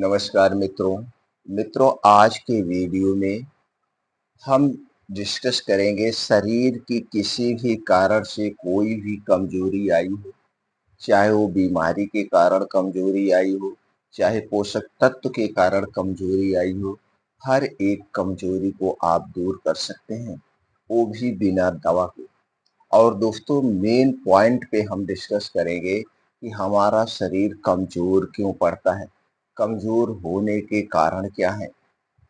नमस्कार मित्रों आज के वीडियो में हम डिस्कस करेंगे शरीर की किसी भी कारण से कोई भी कमजोरी आई हो, चाहे वो बीमारी के कारण कमजोरी आई हो, चाहे पोषक तत्व के कारण कमजोरी आई हो। हर एक कमजोरी को आप दूर कर सकते हैं, वो भी बिना दवा के। और दोस्तों मेन पॉइंट पे हम डिस्कस करेंगे कि हमारा शरीर कमजोर क्यों पड़ता है, कमजोर होने के कारण क्या है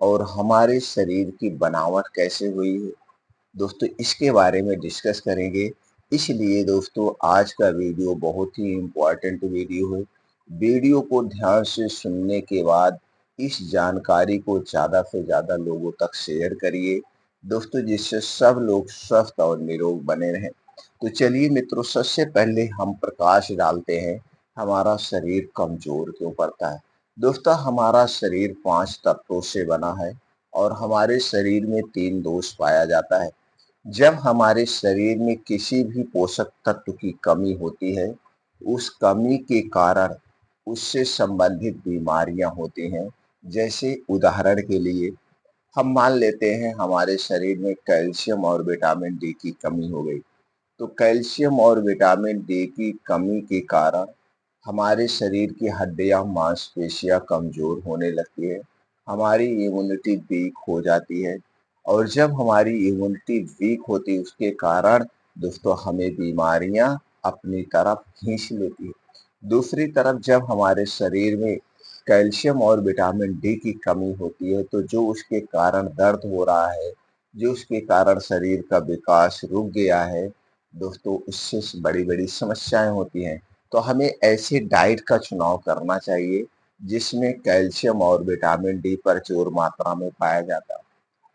और हमारे शरीर की बनावट कैसे हुई है। दोस्तों इसके बारे में डिस्कस करेंगे। इसलिए दोस्तों आज का वीडियो बहुत ही इम्पोर्टेंट वीडियो है। वीडियो को ध्यान से सुनने के बाद इस जानकारी को ज़्यादा से ज़्यादा लोगों तक शेयर करिए दोस्तों, जिससे सब लोग स्वस्थ और निरोग बने रहें। तो चलिए मित्रों, सबसे पहले हम प्रकाश डालते हैं हमारा शरीर कमजोर क्यों पड़ता है। दोस्तों हमारा शरीर 5 तत्वों से बना है और हमारे शरीर में 3 दोष पाया जाता है। जब हमारे शरीर में किसी भी पोषक तत्व की कमी होती है, उस कमी के कारण उससे संबंधित बीमारियां होती हैं। जैसे उदाहरण के लिए हम मान लेते हैं हमारे शरीर में कैल्शियम और विटामिन डी की कमी हो गई। तो कैल्शियम और विटामिन डी की कमी के कारण हमारे शरीर की हड्डियां मांसपेशियां कमजोर होने लगती है, हमारी इम्यूनिटी वीक हो जाती है। और जब हमारी इम्यूनिटी वीक होती है उसके कारण दोस्तों हमें बीमारियां अपनी तरफ खींच लेती है। दूसरी तरफ जब हमारे शरीर में कैल्शियम और विटामिन डी की कमी होती है तो जो उसके कारण दर्द हो रहा है, जो उसके कारण शरीर का विकास रुक गया है दोस्तों, उससे बड़ी बड़ी समस्याएं होती हैं। तो हमें ऐसे डाइट का चुनाव करना चाहिए जिसमें कैल्शियम और विटामिन डी प्रचुर मात्रा में पाया जाता है।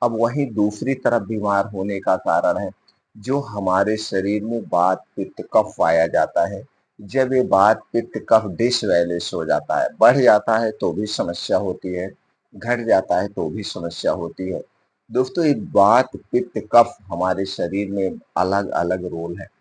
अब वहीं दूसरी तरफ बीमार होने का कारण है जो हमारे शरीर में वात पित्त कफ पाया जाता है। जब ये वात पित्त कफ डिसबैलेंस हो जाता है, बढ़ जाता है तो भी समस्या होती है, घट जाता है तो भी समस्या होती है। दोस्तों ये वात पित्त कफ हमारे शरीर में अलग अलग रोल है।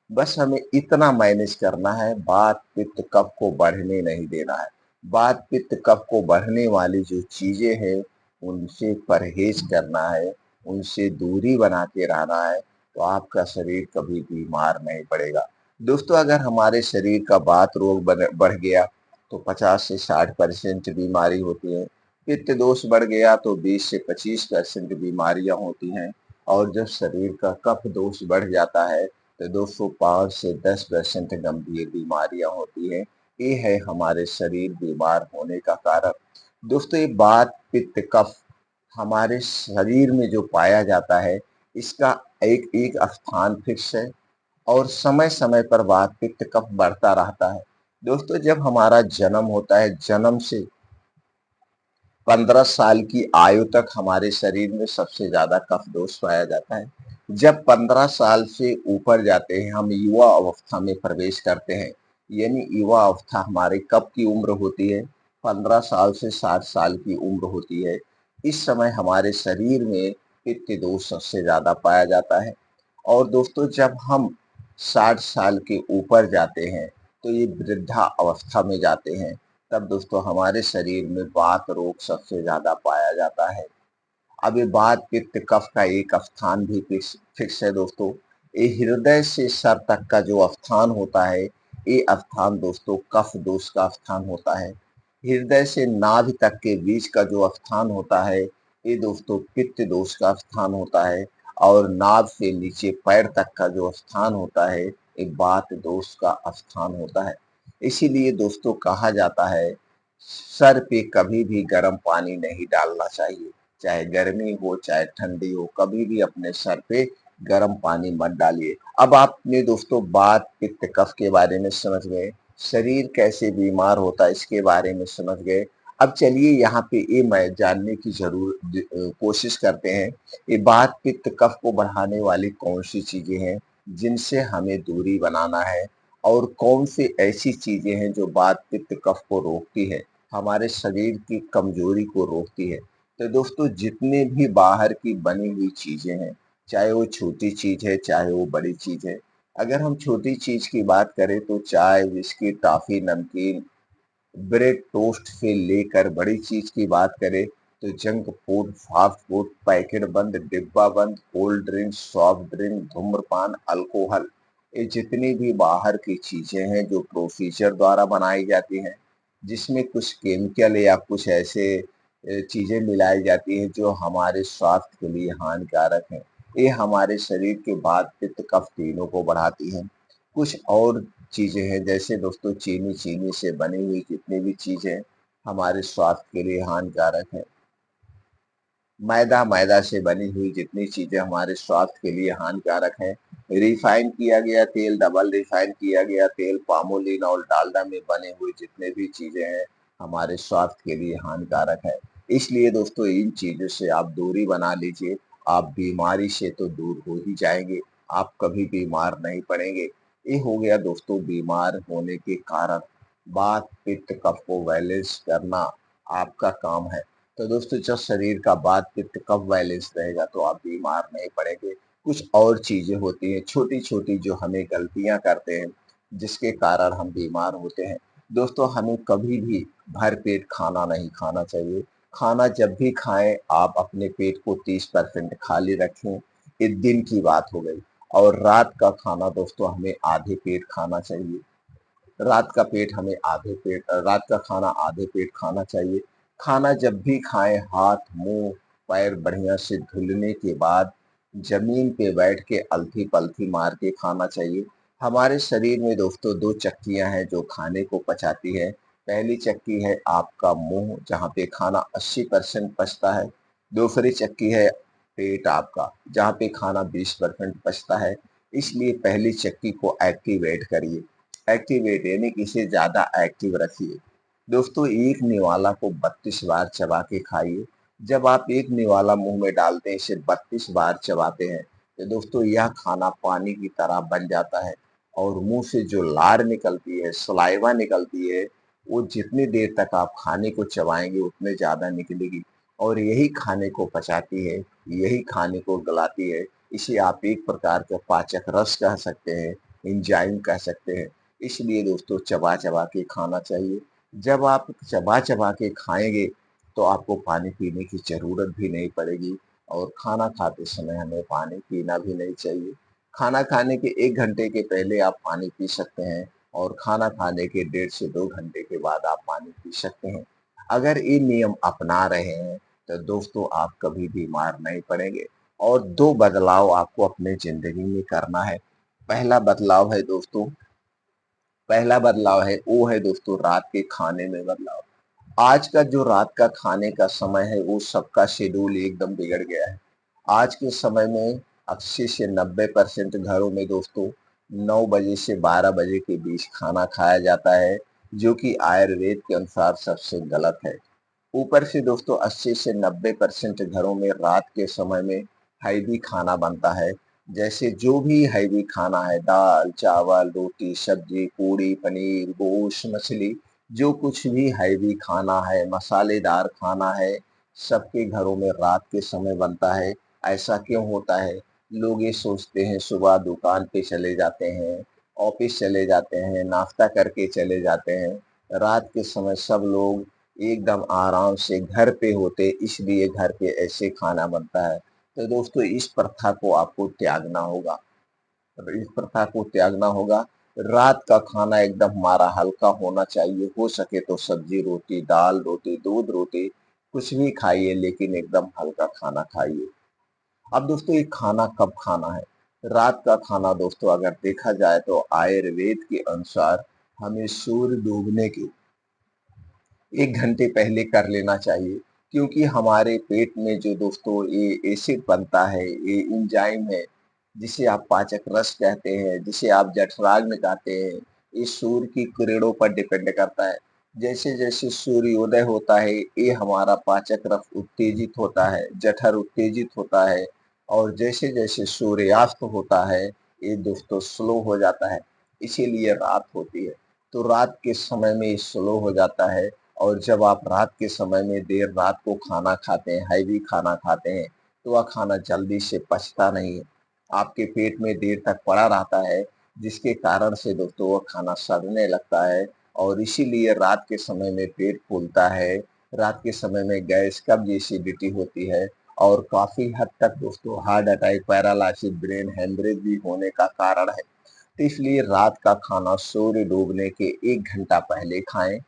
बस हमें इतना मैनेज करना है, वात पित्त कफ को बढ़ने नहीं देना है। वात पित्त कफ को बढ़ने वाली जो चीजें हैं उनसे परहेज करना है, उनसे दूरी बना के रहना है, तो आपका शरीर कभी बीमार नहीं पड़ेगा। दोस्तों अगर हमारे शरीर का वात रोग बढ़ गया तो 50 से 60% बीमारी होती है। पित्त दोष बढ़ गया तो 20 से 25% बीमारियां होती हैं। और जब शरीर का कफ दोष बढ़ जाता है तो 205 से 10% गंभीर बीमारियां होती हैं। ये है हमारे शरीर बीमार होने का कारण। दोस्तों ये वात पित्त कफ हमारे शरीर में जो पाया जाता है इसका एक एक स्थान फिक्स है और समय समय पर वात पित्त कफ बढ़ता रहता है। दोस्तों जब हमारा जन्म होता है, जन्म से 15 साल की आयु तक हमारे शरीर में सबसे ज्यादा कफ दोष पाया जाता है। जब 15 साल से ऊपर जाते हैं, हम युवा अवस्था में प्रवेश करते हैं। यानी युवा अवस्था हमारे कब की उम्र होती है? 15 साल से 60 साल की उम्र होती है। इस समय हमारे शरीर में पित्त दोष सबसे ज्यादा पाया जाता है। और दोस्तों जब हम 60 साल के ऊपर जाते हैं तो ये वृद्धा अवस्था में जाते हैं, तब दोस्तों हमारे शरीर में वात रोग सबसे ज्यादा पाया जाता है। अब ये वात पित्त कफ का एक स्थान भी फिक्स है दोस्तों। ये हृदय से सर तक का जो स्थान होता है, ये स्थान दोस्तों कफ दोष का स्थान होता है। हृदय से नाभि तक के बीच का जो स्थान होता है ये दोस्तों पित्त दोष का स्थान होता है। और नाभ से नीचे पैर तक का जो स्थान होता है ये वात दोष का स्थान होता है। इसीलिए दोस्तों कहा जाता है सर पे कभी भी गर्म पानी नहीं डालना चाहिए। चाहे गर्मी हो चाहे ठंडी हो, कभी भी अपने सर पे गर्म पानी मत डालिए। अब आपने दोस्तों बात पित्त कफ के बारे में समझ गए, शरीर कैसे बीमार होता है इसके बारे में समझ गए। अब चलिए यहाँ पे ये मैं जानने की कोशिश करते हैं, ये बात पित्त कफ को बढ़ाने वाली कौन सी चीजें हैं जिनसे हमें दूरी बनाना है और कौन सी ऐसी चीजें हैं जो बात पित्त कफ को रोकती है, हमारे शरीर की कमजोरी को रोकती है। तो दोस्तों जितने भी बाहर की बनी हुई चीजें हैं, चाहे वो छोटी चीज है चाहे वो बड़ी चीज है। अगर हम छोटी चीज की बात करें तो चाय, बिस्किट, टॉफी, नमकीन, ब्रेड टोस्ट से लेकर बड़ी चीज की बात करें तो junk food, fast food, packet बंद, डिब्बा बंद, कोल्ड ड्रिंक, सॉफ्ट ड्रिंक, धूम्रपान, अल्कोहल, ये जितनी भी बाहर की चीजें हैं जो प्रोसीजर द्वारा बनाई जाती हैं, जिसमें कुछ केमिकल या कुछ ऐसे चीजें मिलाई जाती हैं जो हमारे स्वास्थ्य के लिए हानिकारक हैं। ये हमारे शरीर के वात, पित्त, कफ तीनों को बढ़ाती हैं। कुछ और चीजें हैं जैसे दोस्तों चीनी, चीनी से बनी हुई जितनी भी चीजें हमारे स्वास्थ्य के लिए हानिकारक है। मैदा, मैदा से बनी हुई जितनी चीजें हमारे स्वास्थ्य के लिए हानिकारक है। रिफाइन किया गया तेल, डबल रिफाइन किया गया तेल, पामोलिन और डालडा में बने हुए जितने भी चीजें हैं हमारे स्वास्थ्य के लिए हानिकारक है। इसलिए दोस्तों इन चीजों से आप दूरी बना लीजिए। आप बीमारी से तो दूर हो ही जाएंगे, आप कभी बीमार नहीं पड़ेंगे। ये हो गया दोस्तों बीमार होने के कारण। वात, पित्त, कफ को बैलेंस करना आपका काम है। तो दोस्तों जब शरीर का वात, पित्त, कफ बैलेंस रहेगा तो आप बीमार नहीं पड़ेंगे। कुछ और चीजें होती हैं छोटी छोटी जो हमें गलतियां करते हैं जिसके कारण हम बीमार होते हैं। दोस्तों हमें कभी भी भर पेट खाना नहीं खाना चाहिए। खाना जब भी खाएं आप अपने पेट को 30% खाली रखें। ये दिन की बात हो गई। और रात का खाना दोस्तों हमें आधे पेट खाना चाहिए। रात का खाना आधे पेट खाना चाहिए। खाना जब भी खाएं हाथ, मुंह, पैर बढ़िया से धुलने के बाद जमीन पे बैठ के अलथी पलथी मार के खाना चाहिए। हमारे शरीर में दोस्तों दो चक्कियां हैं जो खाने को पचाती है। पहली चक्की है आपका मुंह जहाँ पे खाना 80% पचता है। दूसरी चक्की है पेट आपका जहाँ पे खाना 20% पचता है। इसलिए पहली चक्की को एक्टिवेट करिए। एक्टिवेट यानी कि इसे ज़्यादा एक्टिव रखिए। दोस्तों एक निवाला को 32 बार चबा के खाइए। जब आप एक निवाला मुंह में डालते हैं, इसे 32 बार चबाते हैं, तो दोस्तों यह खाना पानी की तरह बन जाता है और मुंह से जो लार निकलती है, सलाइवा निकलती है, वो जितनी देर तक आप खाने को चबाएंगे उतने ज़्यादा निकलेगी और यही खाने को पचाती है, यही खाने को गलाती है। इसे आप एक प्रकार का पाचक रस कह सकते हैं, एंजाइम कह सकते हैं। इसलिए दोस्तों चबा चबा के खाना चाहिए। जब आप चबा चबा के खाएंगे तो आपको पानी पीने की ज़रूरत भी नहीं पड़ेगी और खाना खाते समय हमें पानी पीना भी नहीं चाहिए। खाना खाने के 1 घंटे के पहले आप पानी पी सकते हैं और खाना खाने के 1.5 से 2 घंटे के बाद आप पानी पी सकते हैं। अगर ये नियम अपना रहे हैं तो दोस्तों आप कभी बीमार नहीं पड़ेंगे। और 2 बदलाव आपको अपने ज़िंदगी में करना है। पहला बदलाव है दोस्तों पहला बदलाव है वो है दोस्तों रात के खाने में बदलाव। आज का जो रात का खाने का समय है वो सबका शेड्यूल एकदम बिगड़ गया है। आज के समय में 80 से 90% घरों में दोस्तों 9 बजे से 12 बजे के बीच खाना खाया जाता है जो कि आयुर्वेद के अनुसार सबसे गलत है। ऊपर से दोस्तों 80 से 90% घरों में रात के समय में हैवी खाना बनता है। जैसे जो भी हैवी खाना है दाल, चावल, रोटी, सब्जी, पूड़ी, पनीर, गोश्त, मछली, जो कुछ भी हैवी खाना है, मसालेदार खाना है, सबके घरों में रात के समय बनता है। ऐसा क्यों होता है? लोग ये सोचते हैं सुबह दुकान पे चले जाते हैं, ऑफिस चले जाते हैं, नाश्ता करके चले जाते हैं। रात के समय सब लोग एकदम आराम से घर पे होते इसलिए घर पे ऐसे खाना बनता है। तो दोस्तों इस प्रथा को आपको त्यागना होगा। इस प्रथा को त्यागना होगा। रात का खाना एकदम हमारा हल्का होना चाहिए। हो सके तो सब्जी रोटी, दाल रोटी, दूध रोटी कुछ भी खाइए लेकिन एकदम हल्का खाना खाइए। अब दोस्तों ये खाना कब खाना है? रात का खाना दोस्तों अगर देखा जाए तो आयुर्वेद के अनुसार हमें सूर्य डूबने के 1 घंटे पहले कर लेना चाहिए क्योंकि हमारे पेट में जो दोस्तों ये एसिड बनता है, ये एंजाइम है, जिसे आप पाचक रस कहते हैं, जिसे आप जठराग्नि कहते हैं, ये सूर्य की किरणों पर डिपेंड करता है। जैसे-जैसे सूर्योदय होता है, ये हमारा पाचक रस उत्तेजित होता है, जठर उत्तेजित होता है और जैसे-जैसे सूर्यास्त होता है, ये दोस्तों स्लो हो जाता है, इसीलिए रात होती है। तो रात के समय में ये स्लो हो जाता है और जब आप रात के समय में देर रात को खाना खाते हैं, हैवी खाना खाते हैं, तो वह खाना जल्दी से पचता नहीं है। आपके पेट में देर तक पड़ा रहता है, जिसके कारण से दोस्तों वह खाना सड़ने लगता है और इसीलिए रात के समय में पेट फूलता है, रात के समय में गैस, कब्ज, एसिडिटी होती है और काफ़ी हद तक दोस्तों heart attack, paralysis, brain haemorrhage भी होने का कारण है। तो इसलिए रात का खाना सूर्य डूबने के 1 घंटा पहले खाएँ।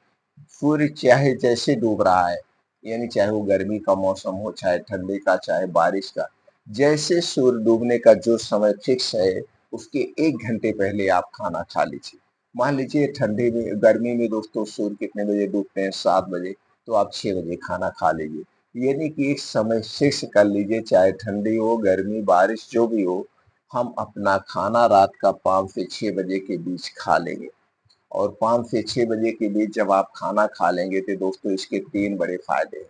सूर्य चाहे जैसे डूब रहा है, यानी चाहे वो गर्मी का मौसम हो, चाहे ठंडी का, चाहे बारिश का, जैसे सूर्य डूबने का जो समय फिक्स है, उसके 1 घंटे पहले आप खाना खा लीजिए। मान लीजिए ठंडी में, गर्मी में दोस्तों सूर्य कितने बजे डूबते हैं? 7 बजे, तो आप 6 बजे खाना खा लीजिए। यानी कि एक समय फिक्स कर लीजिए, चाहे ठंडी हो, गर्मी, बारिश जो भी हो, हम अपना खाना रात का 5 से 6 बजे के बीच खा लेंगे। और 5 से 6 बजे के बीच जब आप खाना खा लेंगे तो दोस्तों इसके 3 बड़े फ़ायदे हैं।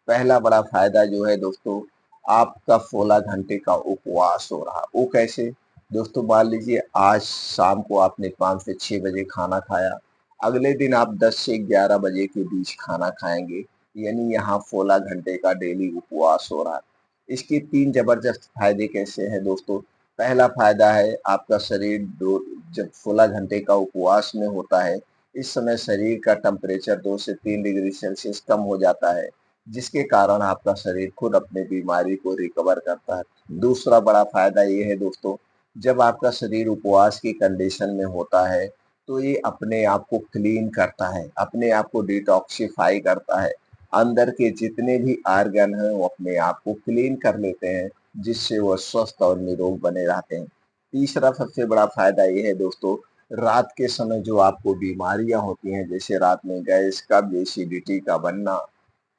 पहला बड़ा फ़ायदा जो है दोस्तों, आपका 16 घंटे का उपवास हो रहा। वो कैसे? दोस्तों मान लीजिए आज शाम को आपने 5 से 6 बजे खाना खाया, अगले दिन आप 10 से 11 बजे के बीच खाना खाएँगे, यानी यहाँ 16 घंटे का डेली उपवास हो रहा है। इसके 3 ज़बरदस्त फ़ायदे कैसे हैं दोस्तों? पहला फ़ायदा है आपका शरीर दो जब 16 घंटे का उपवास में होता है, इस समय शरीर का टेम्परेचर 2 से 3 डिग्री सेल्सियस कम हो जाता है, जिसके कारण आपका शरीर खुद अपनी बीमारी को रिकवर करता है। दूसरा बड़ा फ़ायदा ये है दोस्तों, जब आपका शरीर उपवास की कंडीशन में होता है, तो ये अपने आप को क्लीन करता है, अपने आप को डिटॉक्सिफ़ाई करता है। अंदर के जितने भी ऑर्गन हैं, वो अपने आप को क्लीन कर लेते हैं, जिससे वो स्वस्थ और निरोग बने रहते हैं। तीसरा सबसे बड़ा फ़ायदा ये है दोस्तों, रात के समय जो आपको बीमारियाँ होती हैं, जैसे रात में गैस, कब्ज़, एसिडिटी का बनना,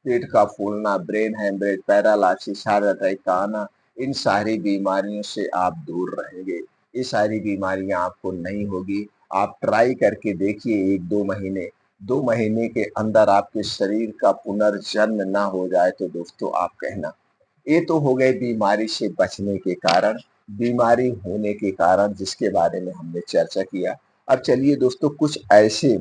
पेट का फूलना, brain haemorrhage, paralysis, heart attack का आना, इन सारी बीमारियों से आप दूर रहेंगे। ये सारी बीमारियाँ आपको नहीं होगी। आप ट्राई करके देखिए 1-2 महीने, 2 महीने के अंदर आपके शरीर का पुनर्जन्म ना हो जाए तो दोस्तों आप कहना। ये तो हो गए बीमारी से बचने के कारण, बीमारी होने के कारण जिसके बारे में हमने चर्चा किया। अब चलिए दोस्तों कुछ ऐसे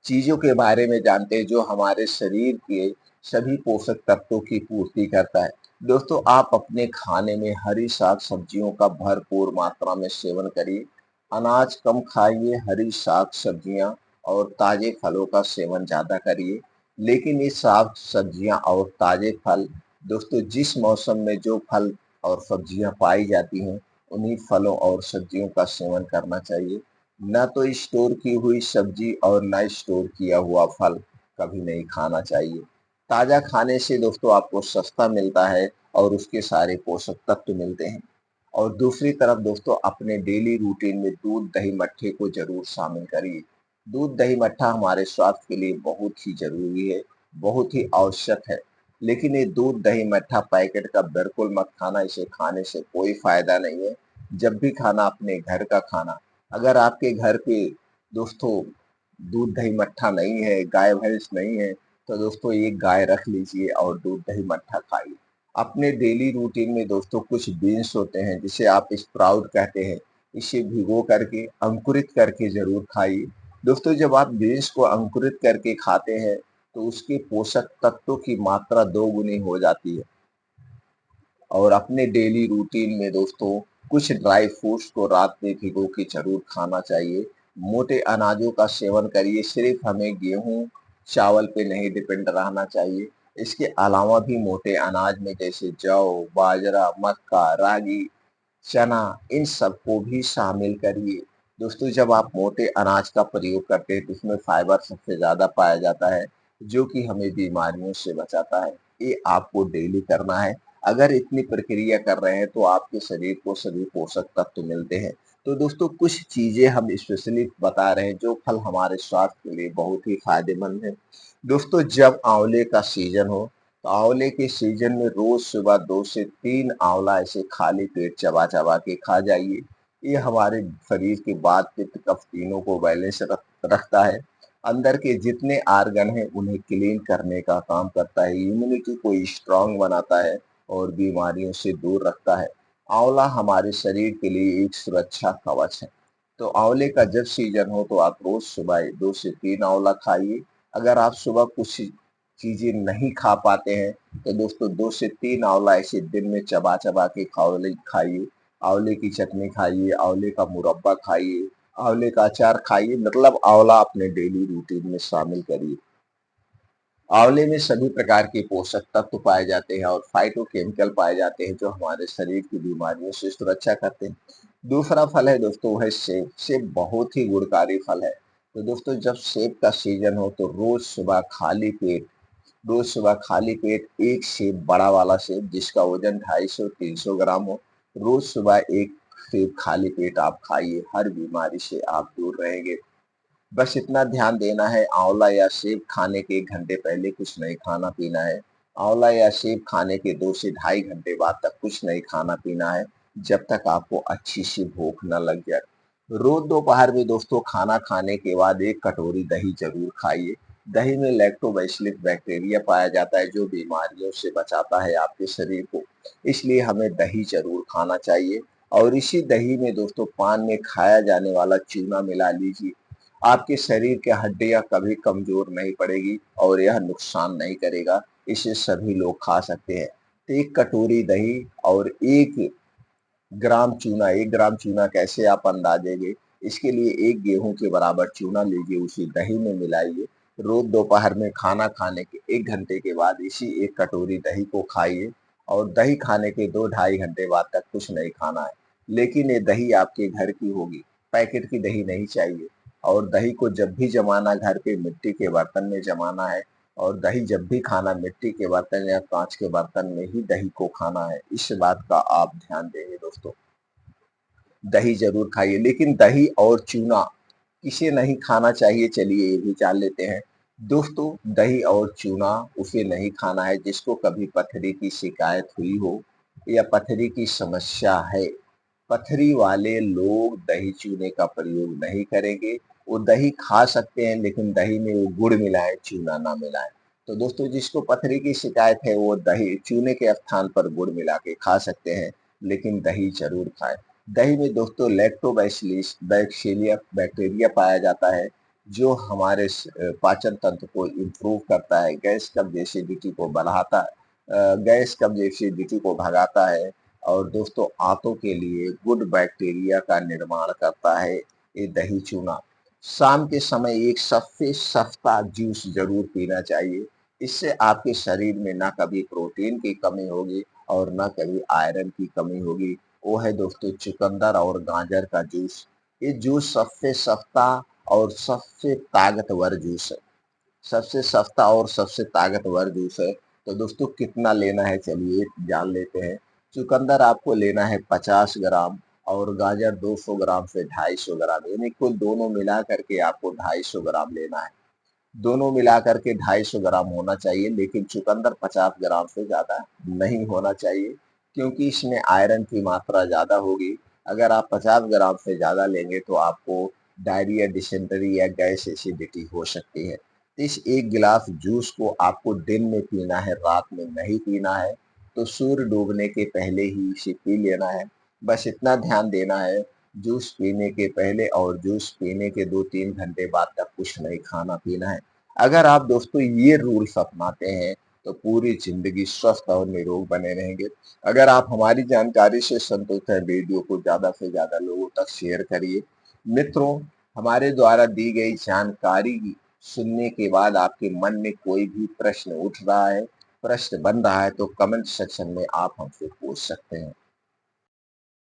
चीज़ों के बारे में जानते हैं जो हमारे शरीर के सभी पोषक तत्वों की पूर्ति करता है। दोस्तों आप अपने खाने में हरी साग-सब्जियों का भरपूर मात्रा में सेवन करिए। अनाज कम खाइए, हरी साग-सब्जियाँ और ताज़े फलों का सेवन ज़्यादा करिए। लेकिन ये साग-सब्जियाँ और ताज़े फल दोस्तों जिस मौसम में जो फल और सब्जियाँ पाई जाती हैं, उन्हीं फलों और सब्जियों का सेवन करना चाहिए। ना तो स्टोर की हुई सब्जी और ना स्टोर किया हुआ फल कभी नहीं खाना चाहिए। ताज़ा खाने से दोस्तों आपको सस्ता मिलता है और उसके सारे पोषक तत्व मिलते हैं। और दूसरी तरफ दोस्तों अपने डेली रूटीन में दूध, दही, मट्ठे को ज़रूर शामिल करिए। दूध, दही, मट्ठा हमारे स्वास्थ्य के लिए बहुत ही ज़रूरी है, बहुत ही आवश्यक है। लेकिन ये दूध, दही, मट्ठा पैकेट का बिल्कुल मत खाना, इसे खाने से कोई फ़ायदा नहीं है। जब भी खाना अपने घर का खाना। अगर आपके घर पे दोस्तों दूध दही मट्ठा नहीं है, गाय भैंस नहीं है, तो दोस्तों एक गाय रख लीजिए और दूध दही मट्ठा खाइए। अपने डेली रूटीन में दोस्तों कुछ बीन्स होते हैं जिसे आप स्प्राउट कहते हैं, इसे भिगो करके अंकुरित करके ज़रूर खाइए। दोस्तों जब आप बीन्स को अंकुरित करके खाते हैं, तो उसके पोषक तत्वों की मात्रा 2 गुनी हो जाती है। और अपने डेली रूटीन में दोस्तों कुछ ड्राई फ्रूट्स को रात में भिगो के ज़रूर खाना चाहिए। मोटे अनाजों का सेवन करिए, सिर्फ हमें गेहूँ, चावल पे नहीं डिपेंड रहना चाहिए। इसके अलावा भी मोटे अनाज में जैसे जौ, बाजरा, मक्का, रागी, चना, इन सबको भी शामिल करिए। दोस्तों जब आप मोटे अनाज का प्रयोग करते हैं तो उसमें फाइबर सबसे ज़्यादा पाया जाता है, जो कि हमें बीमारियों से बचाता है। ये आपको डेली करना है। अगर इतनी प्रक्रिया कर रहे हैं तो आपके शरीर को सभी पोषक तत्व मिलते हैं। तो दोस्तों कुछ चीज़ें हम स्पेशली बता रहे हैं जो फल हमारे स्वास्थ्य के लिए बहुत ही फ़ायदेमंद है। दोस्तों जब आँवले का सीज़न हो, तो आँवले के सीज़न में रोज़ सुबह 2 से 3 आँवला ऐसे खाली पेट चबा-चबा के खा जाइए। ये हमारे शरीर के वात, पित्त, कफ तीनों को बैलेंस रखता है। अंदर के जितने ऑर्गन हैं उन्हें क्लीन करने का काम करता है, इम्यूनिटी को स्ट्रॉन्ग बनाता है और बीमारियों से दूर रखता है। आँवला हमारे शरीर के लिए एक सुरक्षा कवच है। तो आँवले का जब सीज़न हो तो आप रोज़ सुबह 2 से 3 आँवला खाइए। अगर आप सुबह कुछ चीज़ें नहीं खा पाते हैं, तो दोस्तों 2 से 3 आँवला ऐसे दिन में चबा-चबा के आँवले खाइए। आँवले की चटनी खाइए, आँवले का मुरब्बा खाइए, आंवले का अचार खाइए, मतलब आंवला अपने डेली रूटीन में शामिल करिए। आंवले में सभी प्रकार के पोषक तत्व पाए जाते हैं और फाइटोकेमिकल पाए जाते हैं जो हमारे शरीर की बीमारियों से सुरक्षा करते हैं। दूसरा फल है दोस्तों, वह सेब। सेब बहुत ही गुणकारी फल है। तो दोस्तों, जब सेब का सीजन हो तो रोज सुबह खाली पेट एक सेब, बड़ा वाला सेब जिसका वजन 250-300 ग्राम हो, रोज सुबह एक सेब खाली पेट आप खाइए, हर बीमारी से आप दूर रहेंगे। बस इतना ध्यान देना है, आंवला या सेब खाने के 1 घंटे पहले कुछ नहीं खाना पीना है। आंवला या सेब खाने के 2 से ढाई घंटे बाद तक कुछ नहीं खाना पीना है, जब तक आपको अच्छी सी भूख न लग जाए। रोज दोपहर में दोस्तों खाना खाने के बाद 1 कटोरी दही जरूर खाइए। दही में लैक्टोबैसिलस बैक्टीरिया पाया जाता है जो बीमारियों से बचाता है आपके शरीर को। इसलिए हमें दही जरूर खाना चाहिए। और इसी दही में दोस्तों पान में खाया जाने वाला चूना मिला लीजिए। आपके शरीर की हड्डियां कभी कमजोर नहीं पड़ेगी और यह नुकसान नहीं करेगा। इसे सभी लोग खा सकते हैं। तो 1 कटोरी दही और 1 ग्राम चूना कैसे आप अंदाजेंगे? इसके लिए 1 गेहूं के बराबर चूना लीजिए, उसी दही में मिलाइए। रोज दोपहर में खाना खाने के 1 घंटे के बाद इसी 1 कटोरी दही को खाइए और दही खाने के 2 ढाई घंटे बाद तक कुछ नहीं खाना है। लेकिन ये दही आपके घर की होगी, पैकेट की दही नहीं चाहिए। और दही को जब भी जमाना घर के मिट्टी के बर्तन में जमाना है और दही जब भी खाना मिट्टी के बर्तन या कांच के बर्तन में ही दही को खाना है। इस बात का आप ध्यान देंगे दोस्तों। दही जरूर खाइए, लेकिन दही और चूना किसे नहीं खाना चाहिए, चलिए ये भी जान लेते हैं। दोस्तों, दही और चूना उसे नहीं खाना है जिसको कभी पथरी की शिकायत हुई हो या पथरी की समस्या है। पथरी वाले लोग दही चूने का प्रयोग नहीं करेंगे। वो दही खा सकते हैं लेकिन दही में वो गुड़ मिलाएं, चूना ना मिलाएं। तो दोस्तों, जिसको पथरी की शिकायत है वो दही चूने के स्थान पर गुड़ मिला के खा सकते हैं, लेकिन दही जरूर खाएं। दही में दोस्तों लैक्टोबैसिलस बैक्टीरिया बैक्टीरिया पाया जाता है जो हमारे पाचन तंत्र को इम्प्रूव करता है, गैस कब्ज एसिडिटी को बढ़ाता है, गैस कब्ज एसिडिटी को भगाता है। और दोस्तों, आंतों के लिए गुड बैक्टीरिया का निर्माण करता है ये दही चूना। शाम के समय एक सफ़ेद सफ्ता जूस जरूर पीना चाहिए। इससे आपके शरीर में ना कभी प्रोटीन की कमी होगी और ना कभी आयरन की कमी होगी। वो है दोस्तों चुकंदर और गाजर का जूस। ये जूस सबसे सस्ता और सबसे ताकतवर जूस है। सबसे सस्ता और सबसे ताकतवर जूस है। तो दोस्तों, कितना लेना है चलिए जान लेते हैं। चुकंदर आपको लेना है 50 ग्राम और गाजर 200 ग्राम से 250 ग्राम, यानी कुल दोनों मिला करके आपको 250 ग्राम लेना है। दोनों मिला करके 250 ग्राम होना चाहिए, लेकिन चुकंदर 50 ग्राम से ज़्यादा नहीं होना चाहिए क्योंकि इसमें आयरन की मात्रा ज़्यादा होगी। अगर आप 50 ग्राम से ज़्यादा लेंगे तो आपको डायरिया, डिसेंट्री या गैस एसिडिटी हो सकती है। इस 1 गिलास जूस को आपको दिन में पीना है, रात में नहीं पीना है। तो सूर्य डूबने के पहले ही इसे पी लेना है। बस इतना ध्यान देना है, जूस पीने के पहले और जूस पीने के 2-3 घंटे बाद तक कुछ नहीं खाना-पीना है। अगर आप दोस्तों ये रूल्स अपनाते हैं तो पूरी ज़िंदगी स्वस्थ और निरोग बने रहेंगे। अगर आप हमारी जानकारी से संतुष्ट हैं, वीडियो को ज़्यादा से ज़्यादा लोगों तक शेयर करिए। मित्रों, हमारे द्वारा दी गई जानकारी सुनने के बाद आपके मन में कोई भी प्रश्न उठ रहा है, प्रश्न बन रहा है तो कमेंट सेक्शन में आप हमसे पूछ सकते हैं।